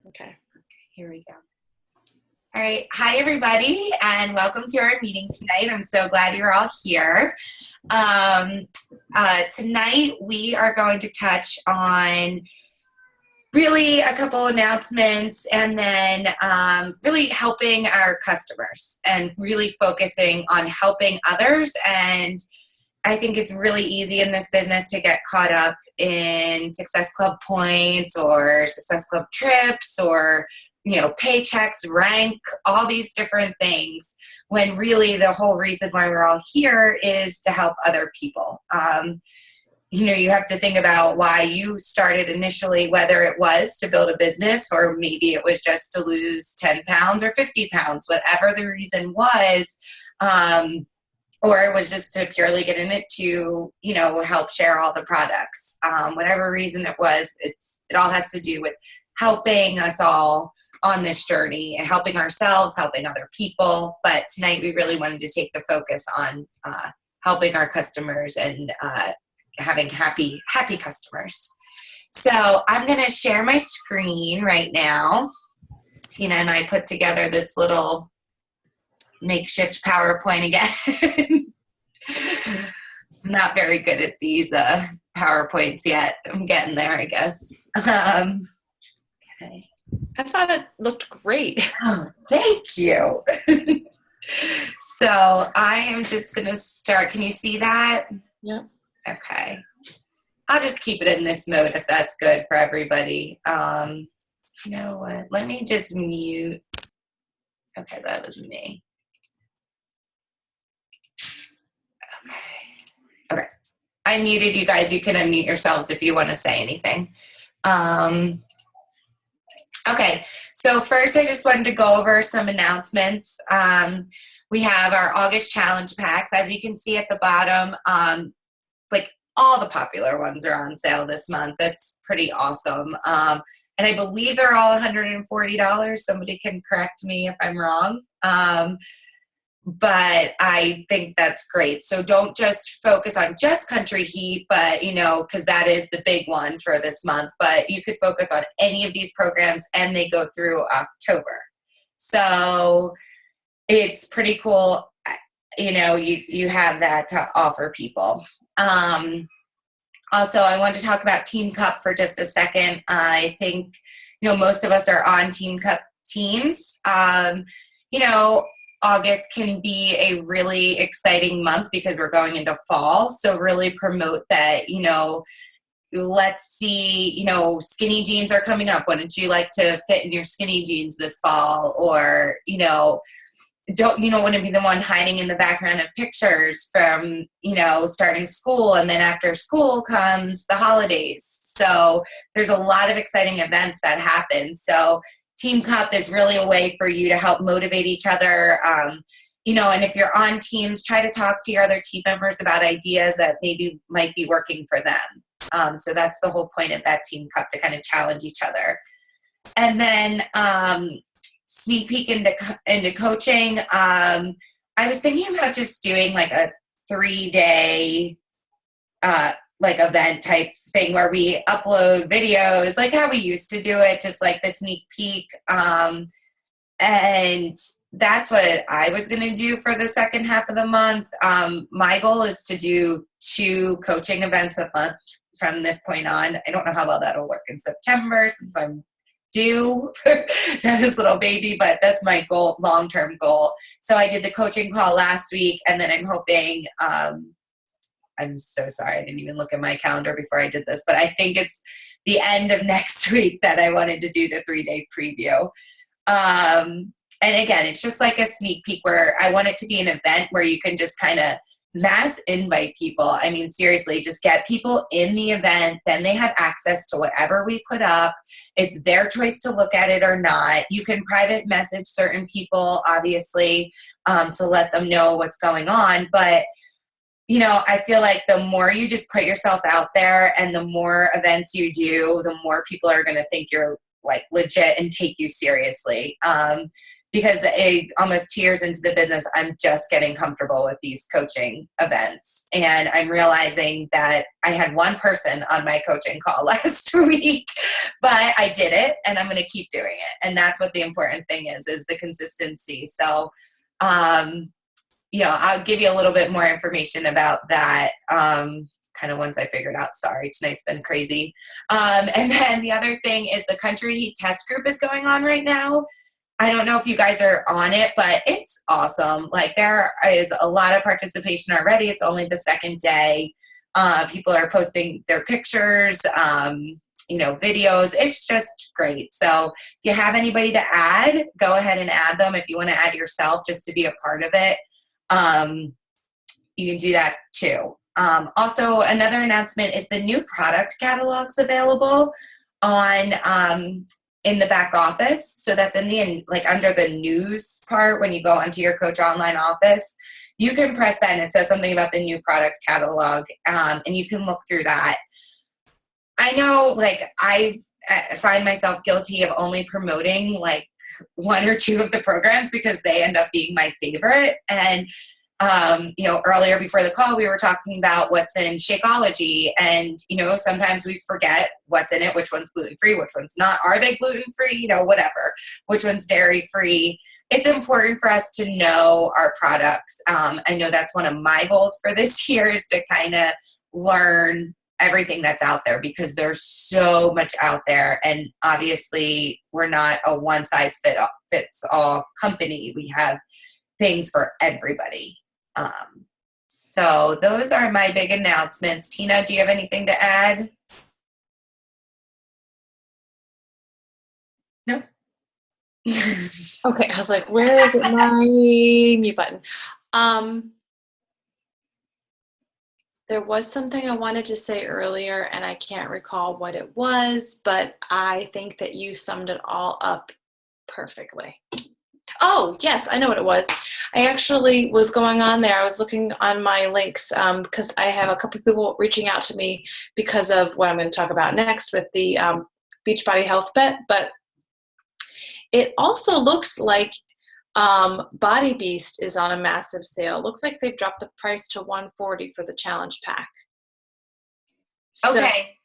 Okay. Here we go. All right. Hi, everybody, and welcome to our meeting tonight. I'm so glad you're all here. Tonight, we are going to touch on really a couple announcements and then really helping our customers and really focusing on helping others. And I think it's really easy in this business to get caught up in Success Club points or Success Club trips or, paychecks, rank, all these different things, when really the whole reason why we're all here is to help other people. You have to think about why you started initially, whether it was to build a business or maybe it was just to lose 10 pounds or 50 pounds, whatever the reason was. Or it was just to purely get in it to, help share all the products. Whatever reason it was, it all has to do with helping us all on this journey and helping ourselves, helping other people. But tonight we really wanted to take the focus on helping our customers and having happy customers. So I'm going to share my screen right now. Tina and I put together this little makeshift PowerPoint again. I'm not very good at these PowerPoints yet. I'm getting there, I guess. Okay. I thought it looked great. Oh, thank you. So I am just going to start. Can you see that? Yeah. Okay. I'll just keep it in this mode if that's good for everybody. You know what? Let me just mute. Okay, that was me. Okay. I muted you guys. You can unmute yourselves if you want to say anything. Okay, so first I just wanted to go over some announcements. We have our August challenge packs. As you can see at the bottom, like all the popular ones are on sale this month. That's pretty awesome. And I believe they're all $140. Somebody can correct me if I'm wrong. But I think that's great. So don't just focus on just Country Heat, but, because that is the big one for this month. But you could focus on any of these programs, and they go through October. So it's pretty cool. You have that to offer people. Also, I want to talk about Team Cup for just a second. I think, most of us are on Team Cup teams. August can be a really exciting month because we're going into fall. So really promote that, let's see, skinny jeans are coming up. Wouldn't you like to fit in your skinny jeans this fall? Or, want to be the one hiding in the background of pictures from, starting school. And then after school comes the holidays. So there's a lot of exciting events that happen. So Team Cup is really a way for you to help motivate each other. And if you're on teams, try to talk to your other team members about ideas that maybe might be working for them. So that's the whole point of that Team Cup, to kind of challenge each other. And then sneak peek into coaching. I was thinking about just doing like a 3-day event type thing where we upload videos like how we used to do it, just like the sneak peek. And that's what I was going to do for the second half of the month. My goal is to do 2 coaching events a month from this point on. I don't know how well that'll work in September since I'm due to this little baby, but that's my goal, long-term goal. So I did the coaching call last week, and then I'm hoping, I'm so sorry, I didn't even look at my calendar before I did this, but I think it's the end of next week that I wanted to do the 3-day preview. And again, it's just like a sneak peek where I want it to be an event where you can just kind of mass invite people. I mean, seriously, just get people in the event. Then they have access to whatever we put up. It's their choice to look at it or not. You can private message certain people, obviously, to let them know what's going on. But I feel like the more you just put yourself out there and the more events you do, the more people are going to think you're like legit and take you seriously. because almost 2 years into the business, I'm just getting comfortable with these coaching events. And I'm realizing that I had one person on my coaching call last week, but I did it and I'm going to keep doing it. And that's what the important thing is the consistency. So, I'll give you a little bit more information about that kind of once I figured out. Sorry, tonight's been crazy. And then the other thing is the Country Heat Test Group is going on right now. I don't know if you guys are on it, but it's awesome. Like, there is a lot of participation already. It's only the second day. People are posting their pictures, videos. It's just great. So if you have anybody to add, go ahead and add them. If you want to add yourself just to be a part of it, you can do that too. Also, another announcement is the new product catalogs available on in the back office. So that's in the under the news part when you go onto your Coach Online office. You can press that and it says something about the new product catalog, and you can look through that. I know, I find myself guilty of only promoting one or two of the programs because they end up being my favorite. And earlier before the call, we were talking about what's in Shakeology, and, sometimes we forget what's in it, which one's gluten-free, which one's not. Are they gluten-free? Whatever, which one's dairy-free. It's important for us to know our products. I know that's one of my goals for this year is to kind of learn everything that's out there because there's so much out there. And obviously we're not a one-size-fits-all company. We have things for everybody. So those are my big announcements. Tina, do you have anything to add? No? Okay, I was like, where is it, my mute button? There was something I wanted to say earlier, and I can't recall what it was, but I think that you summed it all up perfectly. Oh, yes, I know what it was. I actually was going on there. I was looking on my links because I have a couple people reaching out to me because of what I'm going to talk about next with the Beachbody Health Bet. But it also looks like Body Beast is on a massive sale. Looks like they've dropped the price to $140 for the challenge pack. So okay.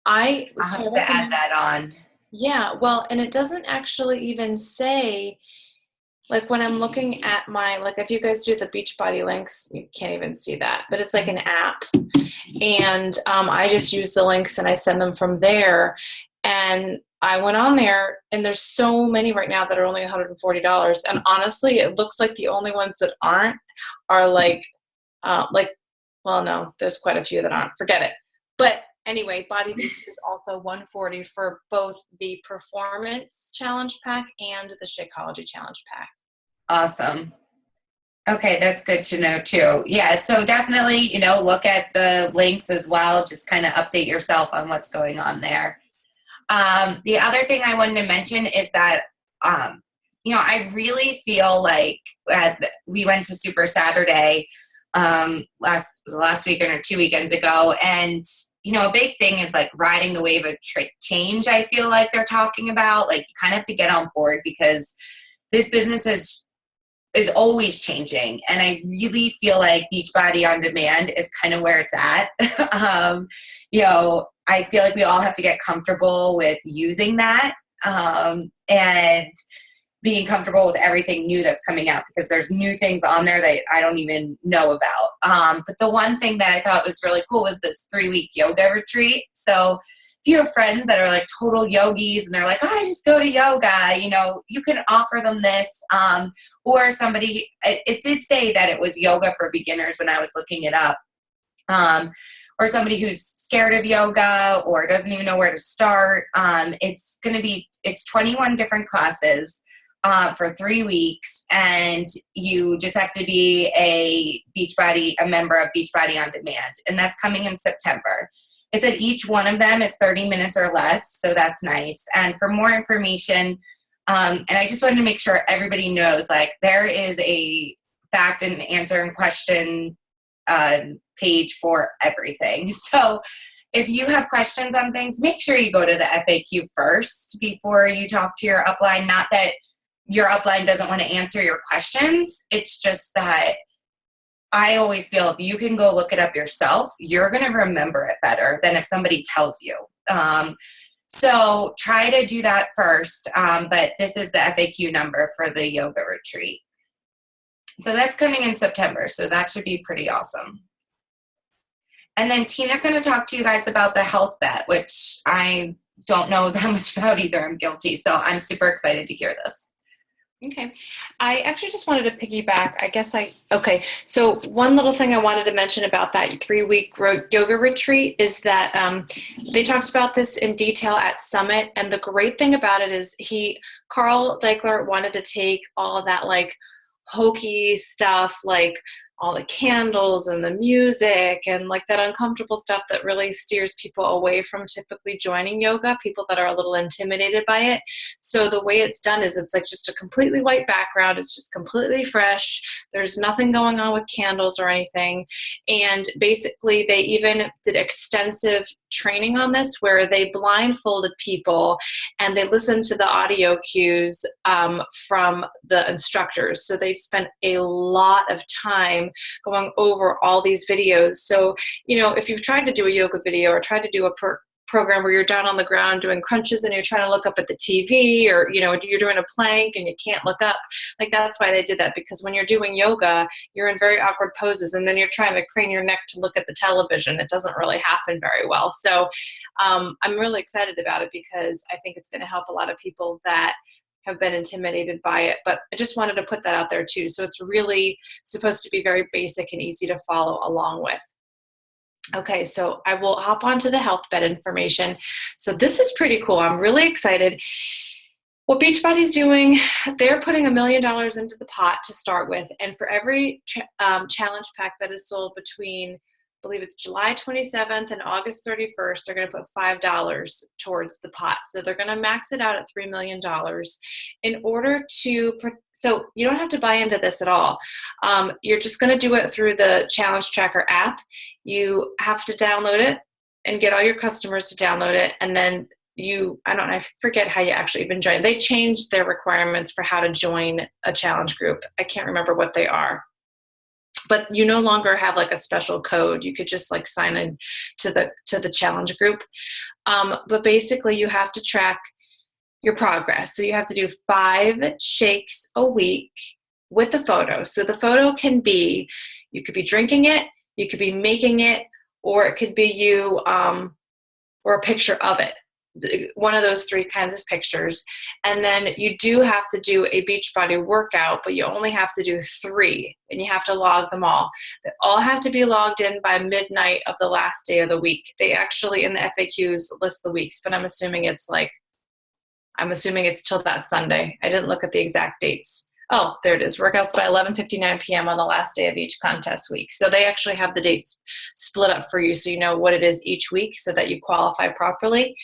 I'll have to add that on. Yeah, well, and it doesn't actually even say, when I'm looking at if you guys do the Beachbody links, you can't even see that, but it's like an app. And I just use the links and I send them from there. And I went on there and there's so many right now that are only $140. And honestly, it looks like the only ones that aren't are well, no, there's quite a few that aren't. Forget it. But anyway, Body Beast is also $140 for both the Performance Challenge Pack and the Shakeology Challenge Pack. Awesome. Okay, that's good to know too. Yeah, so definitely, look at the links as well. Just kind of update yourself on what's going on there. The other thing I wanted to mention is that, I really feel like we went to Super Saturday last weekend or 2 weekends ago. And, a big thing is riding the wave of change. I feel like they're talking about, you kind of have to get on board because this business is always changing. And I really feel like Beachbody On Demand is kind of where it's at. I feel like we all have to get comfortable with using that and being comfortable with everything new that's coming out because there's new things on there that I don't even know about. But the one thing that I thought was really cool was this 3-week yoga retreat. So if you have friends that are total yogis and they're like, oh, I just go to yoga, you can offer them this. Or somebody, it did say that it was yoga for beginners when I was looking it up. Or somebody who's scared of yoga or doesn't even know where to start. It's 21 different classes for 3 weeks, and you just have to be a member of Beachbody On Demand, and that's coming in September. It said each one of them is 30 minutes or less, so that's nice. And for more information, and I just wanted to make sure everybody knows, there is a fact and answer and question page for everything. So if you have questions on things, make sure you go to the FAQ first before you talk to your upline. Not that your upline doesn't want to answer your questions. It's just that I always feel if you can go look it up yourself, you're going to remember it better than if somebody tells you. So try to do that first. But this is the FAQ number for the yoga retreat. So that's coming in September. So that should be pretty awesome. And then Tina's going to talk to you guys about the health bet, which I don't know that much about either. I'm guilty. So I'm super excited to hear this. Okay. I actually just wanted to piggyback. Okay. So one little thing I wanted to mention about that 3-week yoga retreat is that they talked about this in detail at Summit. And the great thing about it is Carl Deichler wanted to take all of that like hokey stuff, like all the candles and the music and like that uncomfortable stuff that really steers people away from typically joining yoga, people that are a little intimidated by it. So the way it's done is it's like just a completely white background. It's just completely fresh. There's nothing going on with candles or anything. And basically they even did extensive training on this where they blindfolded people and they listened to the audio cues from the instructors. So they spent a lot of time going over all these videos. So, if you've tried to do a yoga video or tried to do a program where you're down on the ground doing crunches and you're trying to look up at the TV, or, you're doing a plank and you can't look up, like that's why they did that. Because when you're doing yoga, you're in very awkward poses and then you're trying to crane your neck to look at the television. It doesn't really happen very well. So I'm really excited about it because I think it's going to help a lot of people that have been intimidated by it. But I just wanted to put that out there too. So it's really supposed to be very basic and easy to follow along with. Okay, so I will hop on to the health bet information. So this is pretty cool. I'm really excited. What Beachbody's doing, they're putting $1 million into the pot to start with. And for every challenge pack that is sold between, I believe it's July 27th and August 31st, they're going to put $5 towards the pot. So they're going to max it out at $3 million in order to, so you don't have to buy into this at all. You're just going to do it through the Challenge Tracker app. You have to download it and get all your customers to download it. And then I forget how you actually even join. They changed their requirements for how to join a challenge group. I can't remember what they are. But you no longer have like a special code. You could just like sign in to the challenge group. But basically you have to track your progress. So you have to do 5 shakes a week with a photo. So the photo can be, you could be drinking it, you could be making it, or it could be you or a picture of it. One of those 3 kinds of pictures. And then you do have to do a Beachbody workout, but you only have to do 3 and you have to log them all. They all have to be logged in by midnight of the last day of the week. They actually in the FAQs list the weeks, but I'm assuming it's till that Sunday. I didn't look at the exact dates. Oh, there it is. Workouts by 11:59 p.m. on the last day of each contest week. So they actually have the dates split up for you so you know what it is each week so that you qualify properly.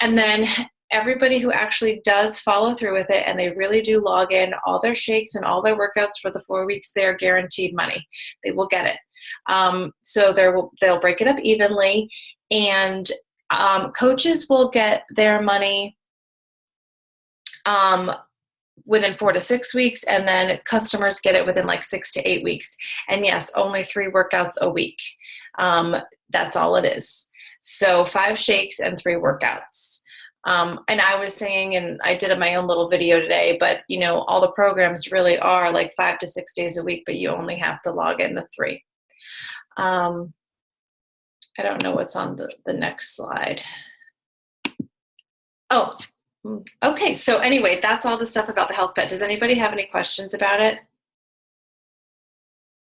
And then everybody who actually does follow through with it and they really do log in all their shakes and all their workouts for the 4 weeks, they're guaranteed money. They will get it. So they'll break it up evenly, and coaches will get their money within 4 to 6 weeks, and then customers get it within like 6 to 8 weeks. And yes, only 3 workouts a week. That's all it is. So 5 shakes and 3 workouts. And I was saying, and I did my own little video today, but all the programs really are like 5 to 6 days a week, but you only have to log in the 3. I don't know what's on the next slide. Oh, okay. So anyway, that's all the stuff about the health bet. Does anybody have any questions about it?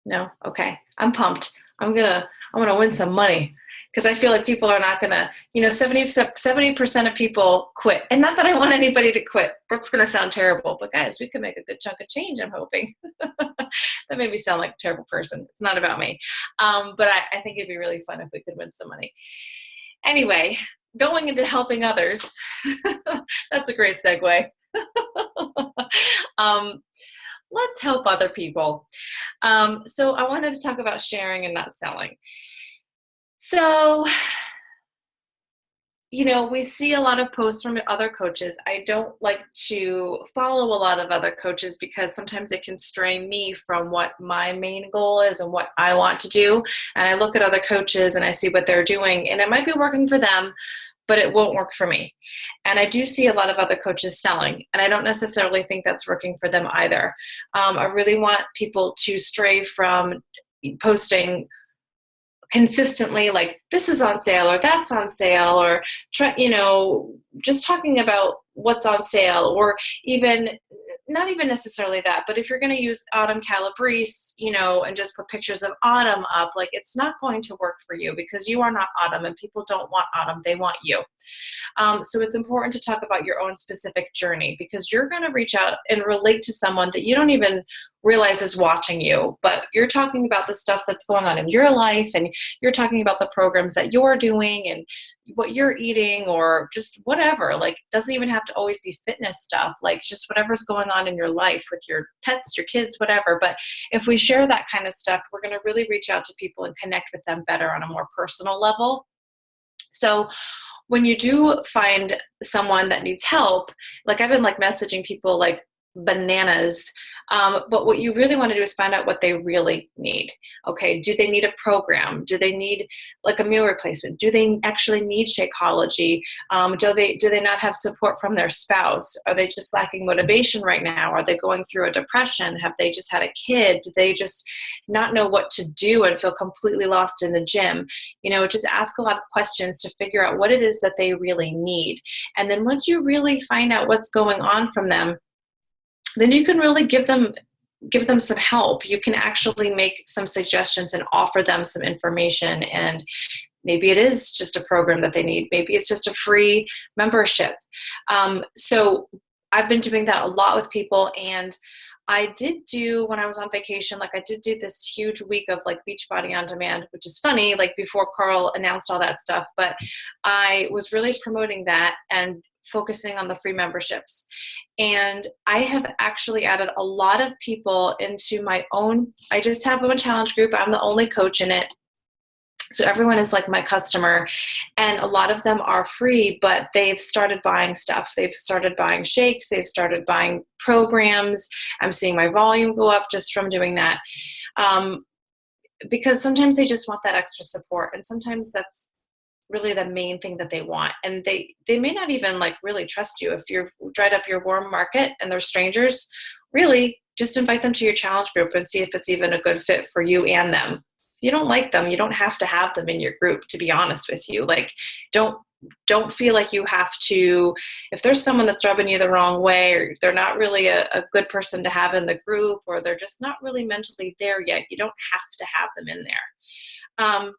No? Okay. I'm pumped. I'm gonna win some money because I feel like people are not gonna, 70% of people quit. And not that I want anybody to quit. That's gonna sound terrible, but guys, we could make a good chunk of change, I'm hoping. That made me sound like a terrible person. It's not about me. But I think it'd be really fun if we could win some money. Anyway, going into helping others, that's a great segue. Let's help other people. So I wanted to talk about sharing and not selling. So we see a lot of posts from other coaches. I don't like to follow a lot of other coaches because sometimes it can stray me from what my main goal is and what I want to do. And I look at other coaches and I see what they're doing, and it might be working for them, but it won't work for me. And I do see a lot of other coaches selling, and I don't necessarily think that's working for them either. I really want people to stray from posting consistently like this is on sale or that's on sale, or just talking about what's on sale, or even not even necessarily that, but if you're going to use Autumn Calabrese, and just put pictures of Autumn up, like it's not going to work for you because you are not Autumn and people don't want Autumn, they want you. So it's important to talk about your own specific journey, because you're going to reach out and relate to someone that you don't even realize is watching you, but you're talking about the stuff that's going on in your life, and you're talking about the programs that you're doing and what you're eating, or just whatever. Like, doesn't even have to always be fitness stuff, like just whatever's going on in your life with your pets, your kids, whatever. But if we share that kind of stuff, we're going to really reach out to people and connect with them better on a more personal level. So when you do find someone that needs help, like I've been like messaging people like bananas, but what you really want to do is find out what they really need. Okay, do they need a program? Do they need like a meal replacement? Do they actually need Shakeology? Do they not have support from their spouse? Are they just lacking motivation right now? Are they going through a depression? Have they just had a kid? Do they just not know what to do and feel completely lost in the gym? Just ask a lot of questions to figure out what it is that they really need. And then once you really find out what's going on from them, then you can really give them some help. You can actually make some suggestions and offer them some information. And maybe it is just a program that they need. Maybe it's just a free membership. So I've been doing that a lot with people. And I did do, when I was on vacation, like I did do this huge week of like Beachbody on Demand, which is funny, like before Carl announced all that stuff, but I was really promoting that and focusing on the free memberships. And I have actually added a lot of people into my own, I just have a challenge group. I'm the only coach in it. So everyone is like my customer, and a lot of them are free, but they've started buying stuff. They've started buying shakes. They've started buying programs. I'm seeing my volume go up just from doing that. Because sometimes they just want that extra support. And sometimes that's really the main thing that they want. And they may not even like really trust you. If you've dried up your warm market and they're strangers, really just invite them to your challenge group and see if it's even a good fit for you and them. If you don't like them, you don't have to have them in your group, to be honest with you. Like, don't feel like you have to, if there's someone that's rubbing you the wrong way, or they're not really a good person to have in the group, or they're just not really mentally there yet, you don't have to have them in there.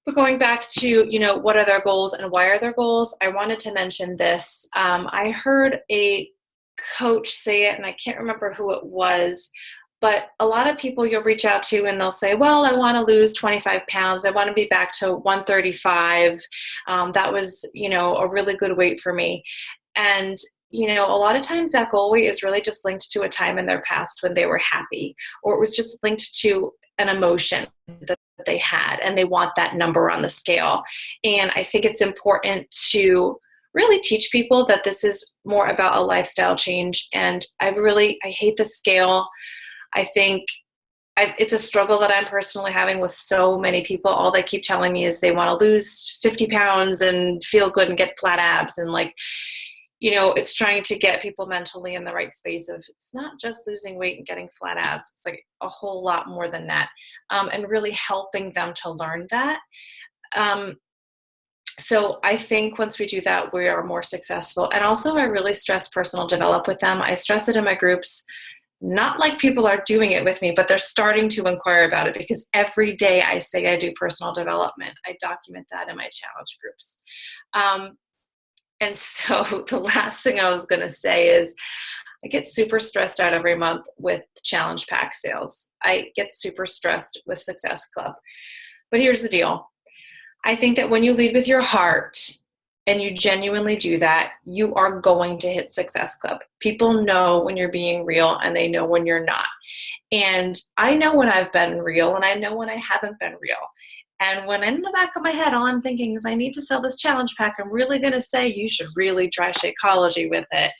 But going back to, what are their goals and why are their goals? I wanted to mention this. I heard a coach say it, and I can't remember who it was, but a lot of people you'll reach out to and they'll say, well, I want to lose 25 pounds. I want to be back to 135. That was, a really good weight for me. And a lot of times that goal weight is really just linked to a time in their past when they were happy, or it was just linked to an emotion that they had, and they want that number on the scale. And I think it's important to really teach people that this is more about a lifestyle change. And I hate the scale. I think it's a struggle that I'm personally having with so many people. All they keep telling me is they want to lose 50 pounds and feel good and get flat abs. And like, it's trying to get people mentally in the right space of, it's not just losing weight and getting flat abs. It's like a whole lot more than that. And really helping them to learn that. So I think once we do that, we are more successful. And also I really stress personal develop with them. I stress it in my groups, not like people are doing it with me, but they're starting to inquire about it, because every day I say I do personal development. I document that in my challenge groups. And so the last thing I was going to say is I get super stressed out every month with challenge pack sales. I get super stressed with Success Club. But here's the deal. I think that when you lead with your heart and you genuinely do that, you are going to hit Success Club. People know when you're being real, and they know when you're not. And I know when I've been real, and I know when I haven't been real. And when in the back of my head, all I'm thinking is I need to sell this challenge pack. I'm really going to say you should really try Shakeology with it.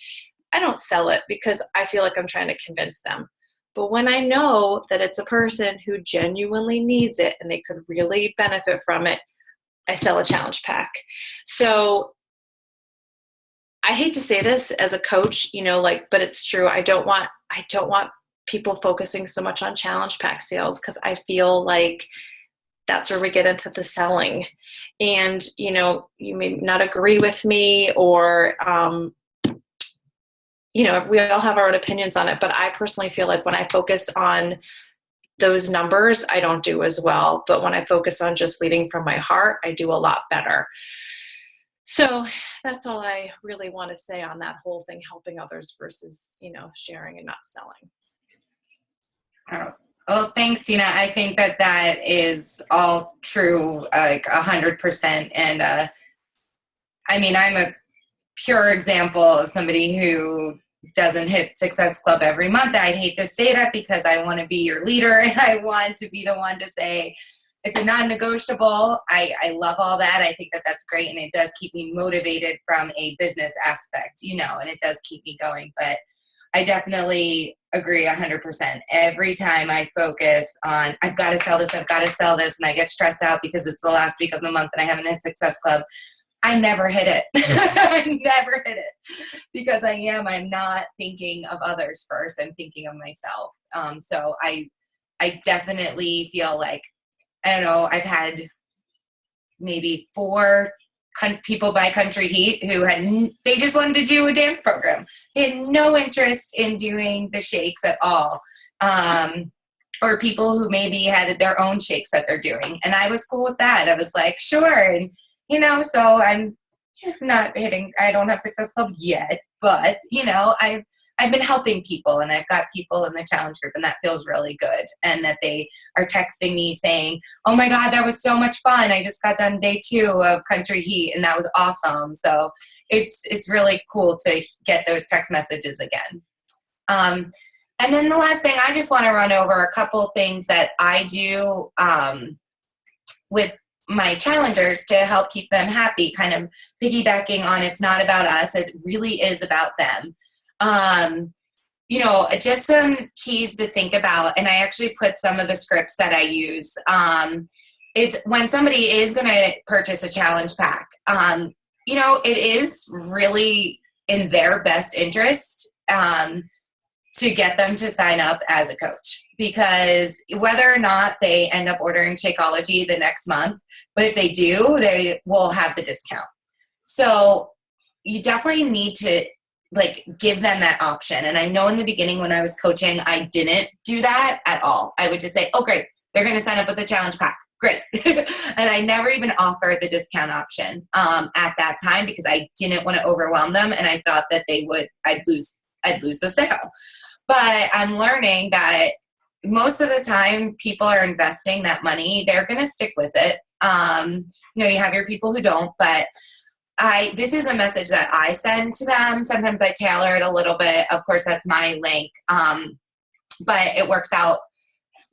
I don't sell it because I feel like I'm trying to convince them. But when I know that it's a person who genuinely needs it and they could really benefit from it, I sell a challenge pack. So I hate to say this as a coach, but it's true. I don't want people focusing so much on challenge pack sales because I feel like that's where we get into the selling. And, you may not agree with me or, we all have our own opinions on it, but I personally feel like when I focus on those numbers, I don't do as well. But when I focus on just leading from my heart, I do a lot better. So that's all I really want to say on that whole thing, helping others versus, sharing and not selling. Oh, well, thanks, Tina. I think that is all true, like 100%. And I'm a pure example of somebody who doesn't hit Success Club every month. I'd hate to say that because I want to be your leader and I want to be the one to say it's a non-negotiable. I love all that. I think that's great. And it does keep me motivated from a business aspect, and it does keep me going. But I definitely agree 100%. Every time I focus on, I've got to sell this, and I get stressed out because it's the last week of the month and I haven't hit Success Club, I never hit it. I never hit it because I'm not thinking of others first. I'm thinking of myself. So I definitely feel like, I don't know, I've had maybe 4 people by Country Heat who they just wanted to do a dance program. They had no interest in doing the shakes at all. Or people who maybe had their own shakes that they're doing. And I was cool with that. I was like, sure. And, so I'm not hitting, I don't have Success Club yet, but, I've been helping people and I've got people in the challenge group and that feels really good. And that they are texting me saying, oh my God, that was so much fun. I just got done day 2 of Country Heat and that was awesome. So it's really cool to get those text messages again. And then the last thing, I just want to run over a couple things that I do with my challengers to help keep them happy, kind of piggybacking on it's not about us, it really is about them. Just some keys to think about, and I actually put some of the scripts that I use. It's when somebody is going to purchase a challenge pack, it is really in their best interest to get them to sign up as a coach, because whether or not they end up ordering Shakeology the next month, but if they do, they will have the discount. So you definitely need to give them that option. And I know in the beginning when I was coaching, I didn't do that at all. I would just say, oh, great, they're going to sign up with the challenge pack. Great. And I never even offered the discount option at that time because I didn't want to overwhelm them. And I thought that I'd lose the sale. But I'm learning that most of the time people are investing that money, they're going to stick with it. You have your people who don't, but this is a message that I send to them. Sometimes I tailor it a little bit. Of course, that's my link. But it works out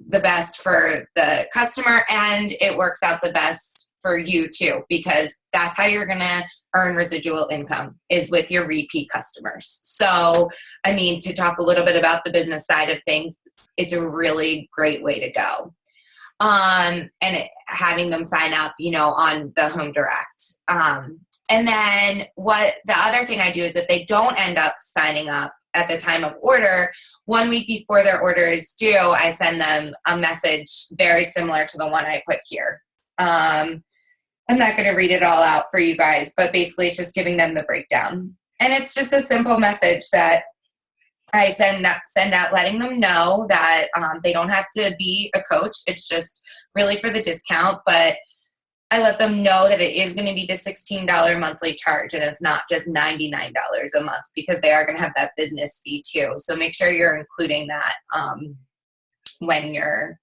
the best for the customer and it works out the best for you too, because that's how you're going to earn residual income is with your repeat customers. So, to talk a little bit about the business side of things, it's a really great way to go. Having them sign up, on the Home Direct. And then what the other thing I do is if they don't end up signing up at the time of order, 1 week before their order is due, I send them a message very similar to the one I put here. I'm not going to read it all out for you guys, but basically it's just giving them the breakdown. And it's just a simple message that I send out letting them know that they don't have to be a coach. It's just really for the discount, but I let them know that it is going to be the $16 monthly charge and it's not just $99 a month because they are going to have that business fee too. So make sure you're including that when you're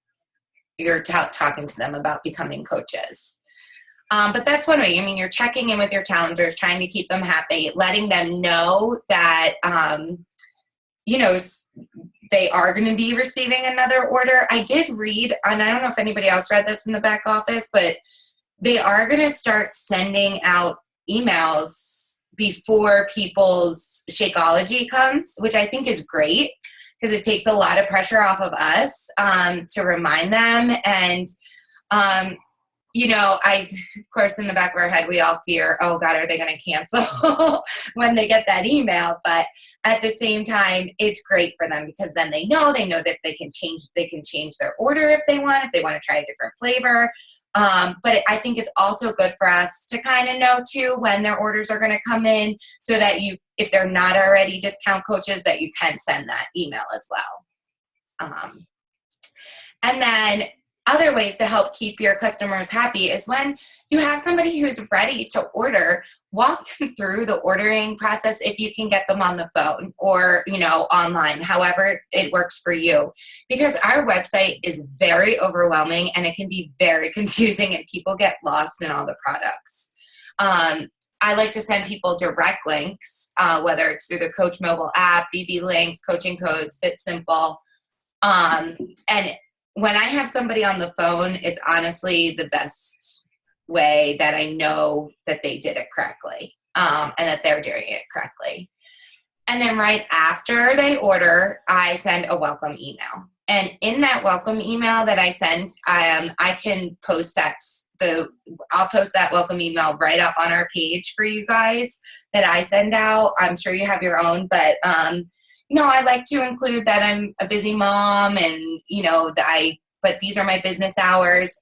talking to them about becoming coaches. But that's one way. You're checking in with your challengers, trying to keep them happy, letting them know that, they are going to be receiving another order. I did read, and I don't know if anybody else read this in the back office, but they are going to start sending out emails before people's Shakeology comes, which I think is great because it takes a lot of pressure off of us to remind them. And, of course, in the back of our head, we all fear, oh God, are they going to cancel when they get that email? But at the same time, it's great for them because then they know that they can change their order if they want to try a different flavor. But I think it's also good for us to kind of know too when their orders are going to come in so that if they're not already discount coaches, that you can send that email as well. And then other ways to help keep your customers happy is when you have somebody who's ready to order, walk them through the ordering process if you can get them on the phone or, online, however it works for you. Because our website is very overwhelming and it can be very confusing and people get lost in all the products. I like to send people direct links, whether it's through the Coach mobile app, BB Links, Coaching Codes, Fit Simple. And when I have somebody on the phone, it's honestly the best way that I know that they did it correctly and that they're doing it correctly. And then right after they order, I send a welcome email. And in that welcome email that I sent, I can post I'll post that welcome email right up on our page for you guys that I send out. I'm sure you have your own, but I like to include that I'm a busy mom and, but these are my business hours.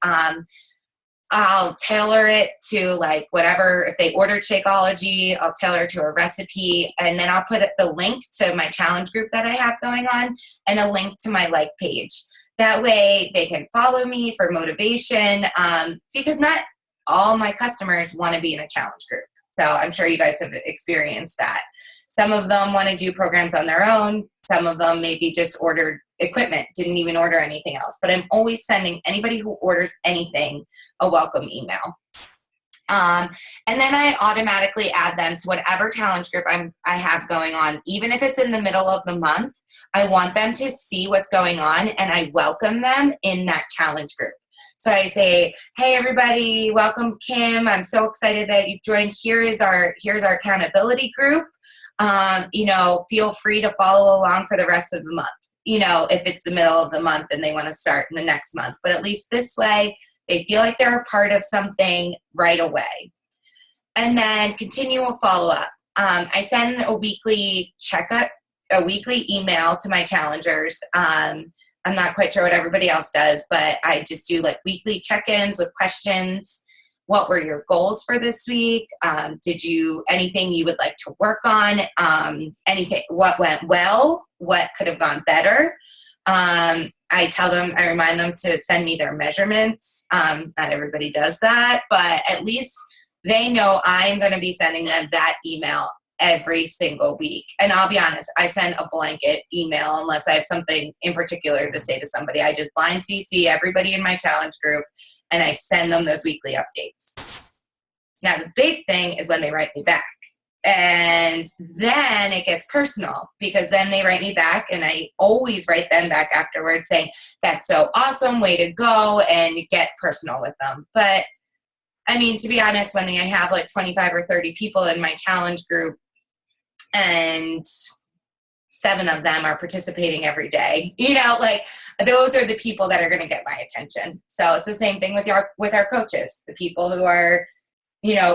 I'll tailor it to like whatever, if they ordered Shakeology, I'll tailor to a recipe. And then I'll put the link to my challenge group that I have going on and a link to my like page. That way they can follow me for motivation because not all my customers want to be in a challenge group. So I'm sure you guys have experienced that. Some of them want to do programs on their own. Some of them maybe just ordered equipment, didn't even order anything else. But I'm always sending anybody who orders anything a welcome email. And then I automatically add them to whatever challenge group I have going on. Even if it's in the middle of the month, I want them to see what's going on and I welcome them in that challenge group. So I say, hey, everybody, welcome, Kim. I'm so excited that you've joined. Here's our accountability group. Feel free to follow along for the rest of the month, if it's the middle of the month and they want to start in the next month. But at least this way, they feel like they're a part of something right away. And then continual follow-up. I send a weekly checkup, a weekly email to my challengers. I'm not quite sure what everybody else does, but I just do like weekly check-ins with questions. What were your goals for this week? Anything you would like to work on? Anything, what went well? What could have gone better? I remind them to send me their measurements. Not everybody does that, but at least they know I am going to be sending them that email every single week. And I'll be honest, I send a blanket email unless I have something in particular to say to somebody. I just blind CC everybody in my challenge group and I send them those weekly updates. Now, the big thing is when they write me back. And then it gets personal because then they write me back and I always write them back afterwards saying, that's so awesome, way to go, and get personal with them. But I mean, to be honest, when I have like 25 or 30 people in my challenge group and 7 of them are participating every day, those are the people that are going to get my attention. So it's the same thing with our coaches, the people who are,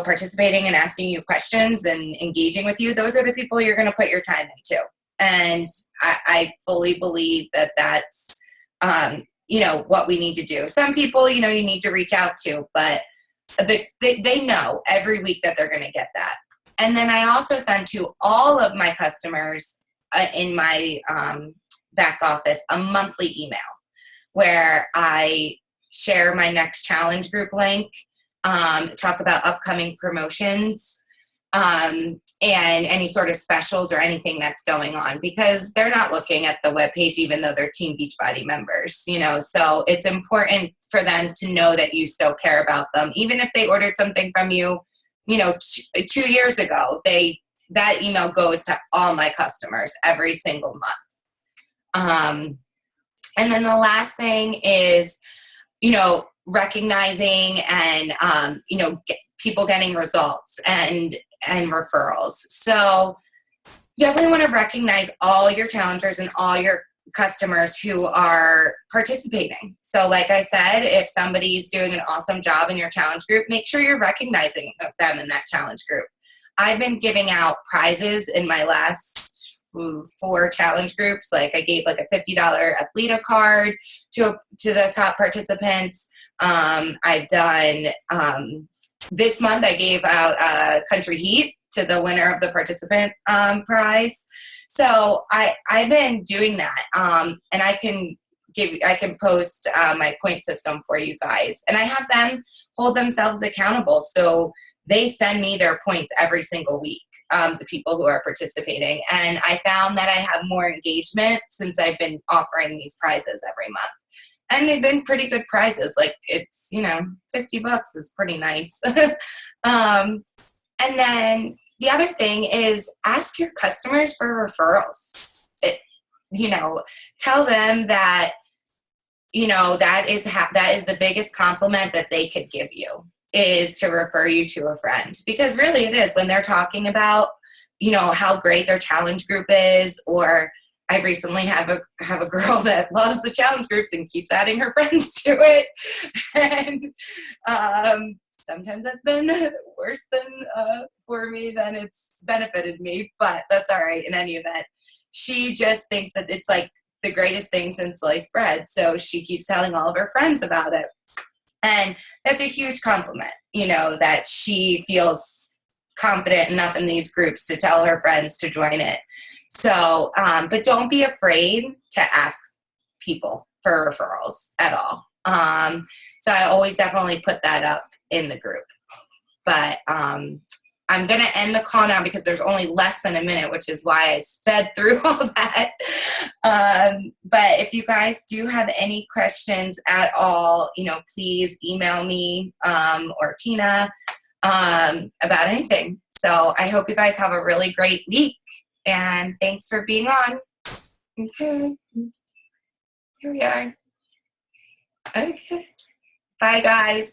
participating and asking you questions and engaging with you. Those are the people you're going to put your time into. And I fully believe that that's, what we need to do. Some people, you need to reach out to, but they know every week that they're going to get that. And then I also send to all of my customers in my back office a monthly email where I share my next challenge group link, talk about upcoming promotions, and any sort of specials or anything that's going on because they're not looking at the webpage even though they're Team Beachbody members, so it's important for them to know that you still care about them. Even if they ordered something from you, 2 years ago, that email goes to all my customers every single And then the last thing is, recognizing and, people getting results and referrals. So definitely want to recognize all your challengers and all your customers who are participating. So like I said, if somebody's doing an awesome job in your challenge group, make sure you're recognizing them in that challenge group. I've been giving out prizes in my last 4 challenge groups. Like I gave like a $50 Athleta card to the top participants. I've done, this month I gave out a Country Heat to the winner of the participant prize. So I've been doing that, and I can post my point system for you guys, and I have them hold themselves accountable. So they send me their points every single week, the people who are participating, and I found that I have more engagement since I've been offering these prizes every month. And they've been pretty good prizes. Like it's, $50 is pretty nice. And then the other thing is ask your customers for referrals. Tell them that, that is the biggest compliment that they could give you, is to refer you to a friend. Because really it is, when they're talking about, how great their challenge group is, or I recently have a girl that loves the challenge groups and keeps adding her friends to it. And sometimes that's been worse for me than it's benefited me, but that's all right in any event. She just thinks that it's like the greatest thing since sliced bread. So she keeps telling all of her friends about it. And that's a huge compliment, that she feels confident enough in these groups to tell her friends to join it. So, but don't be afraid to ask people for referrals at all. So I always definitely put that up in the group. But I'm going to end the call now because there's only less than a minute, which is why I sped through all that. But if you guys do have any questions at all, please email me or Tina about anything. So I hope you guys have a really great week. And thanks for being on. Okay. Here we are. Okay. Bye, guys.